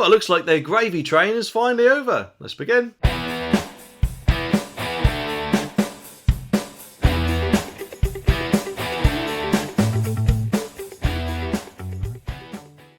Well, it looks like their gravy train is finally over. Let's begin.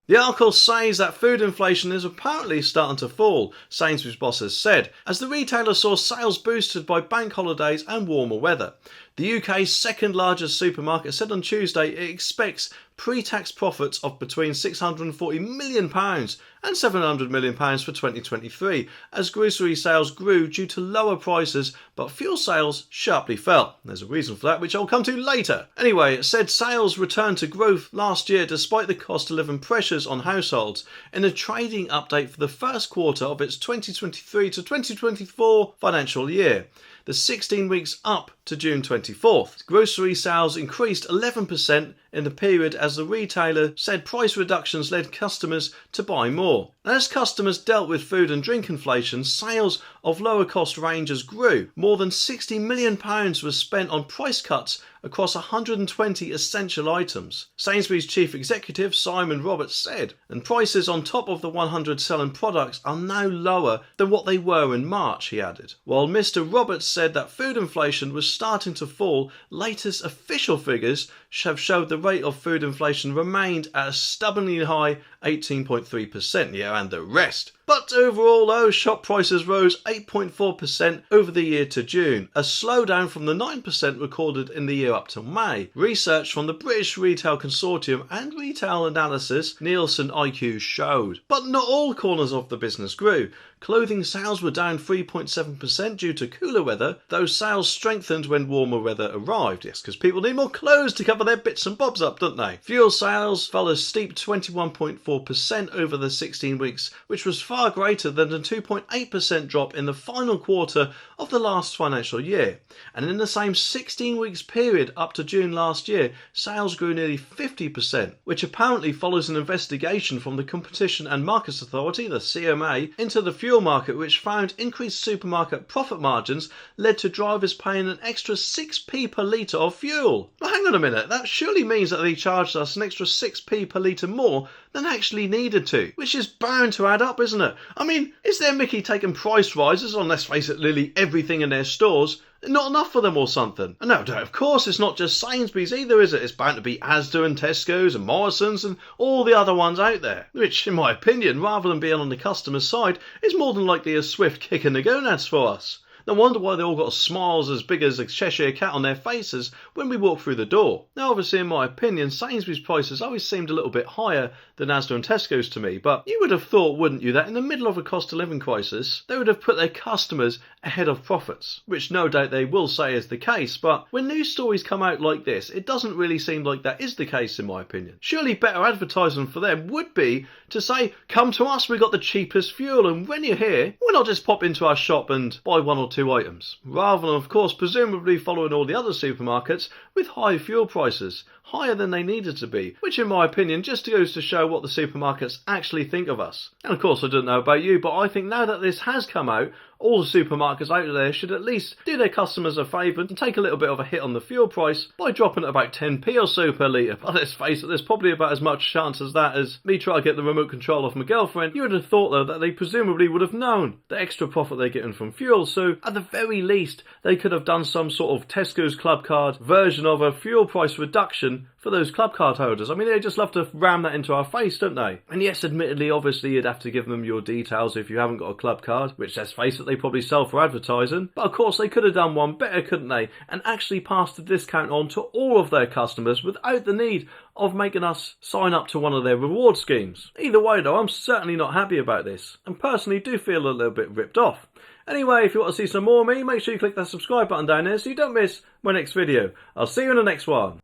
The article says that food inflation is apparently starting to fall, Sainsbury's boss has said, as the retailer saw sales boosted by bank holidays and warmer weather. The UK's second largest supermarket said on Tuesday it expects pre-tax profits of between £640 million and £700 million for 2023, as grocery sales grew due to lower prices, but fuel sales sharply fell. There's a reason for that, which I'll come to later. Anyway, it said sales returned to growth last year despite the cost of living pressures on households in a trading update for the first quarter of its 2023 to 2024 financial year. The 16 weeks up to June 24th. Grocery sales increased 11% in the period as the retailer said price reductions led customers to buy more. And as customers dealt with food and drink inflation, sales of lower cost ranges grew. More than £60 million was spent on price cuts across 120 essential items. Sainsbury's chief executive Simon Roberts said, and prices on top of the 100 selling products are now lower than what they were in March, he added. While Mr. Roberts said that food inflation was starting to fall, latest official figures have showed the rate of food inflation remained at a stubbornly high 18.3%, and the rest. But overall though, shop prices rose 8.4% over the year to June, a slowdown from the 9% recorded in the year up to May. Research from the British Retail Consortium and Retail Analysis Nielsen IQ showed. But not all corners of the business grew. Clothing sales were down 3.7% due to cooler weather, though sales strengthened when warmer weather arrived. Yes, because people need more clothes to cover their bits and bobs up, don't they? Fuel sales fell a steep 21.4% over the 16 weeks, which was far greater than the 2.8% drop in the final quarter of the last financial year. And in the same 16 weeks period up to June last year, sales grew nearly 50%, which apparently follows an investigation from the Competition and Markets Authority, the CMA, into the fuel market, which found increased supermarket profit margins led to drivers paying an extra 6p per litre of fuel. Well, hang on a minute, that surely means that they charged us an extra 6p per litre more than actually needed to, which is bound to add up, isn't it? I mean, is their Mickey taking price rises on, let's face it, nearly everything in their stores? Not enough for them or something? And no, of course it's not just Sainsbury's either, is it? It's bound to be Asda and Tesco's and Morrison's and all the other ones out there, which, in my opinion, rather than being on the customer's side, is more than likely a swift kick in the gonads for us. No wonder why they all got smiles as big as a Cheshire cat on their faces when we walk through the door. Now, obviously, in my opinion, Sainsbury's prices always seemed a little bit higher than Asda and Tesco's to me, but you would have thought, wouldn't you, that in the middle of a cost of living crisis, they would have put their customers ahead of profits, which no doubt they will say is the case, but when news stories come out like this, it doesn't really seem like that is the case, in my opinion. Surely better advertising for them would be to say, come to us, we got the cheapest fuel, and when you're here, why not just pop into our shop and buy one or two items, rather than, of course, presumably following all the other supermarkets with high fuel prices, higher than they needed to be, which in my opinion just goes to show what the supermarkets actually think of us. And of course, I don't know about you, but I think now that this has come out, all the supermarkets out there should at least do their customers a favour and take a little bit of a hit on the fuel price by dropping it about 10p or so per litre. But let's face it, there's probably about as much chance as that as me trying to get the remote control off my girlfriend. You would have thought though that they presumably would have known the extra profit they're getting from fuel, so at the very least they could have done some sort of Tesco's Club Card version of a fuel price reduction for those club card holders. I mean, they just love to ram that into our face, don't they? And yes, admittedly, obviously, you'd have to give them your details if you haven't got a club card, which, let's face it, they probably sell for advertising. But of course, they could have done one better, couldn't they? And actually passed the discount on to all of their customers without the need of making us sign up to one of their reward schemes. Either way, though, I'm certainly not happy about this, and personally do feel a little bit ripped off. Anyway, if you want to see some more of me, make sure you click that subscribe button down there so you don't miss my next video. I'll see you in the next one.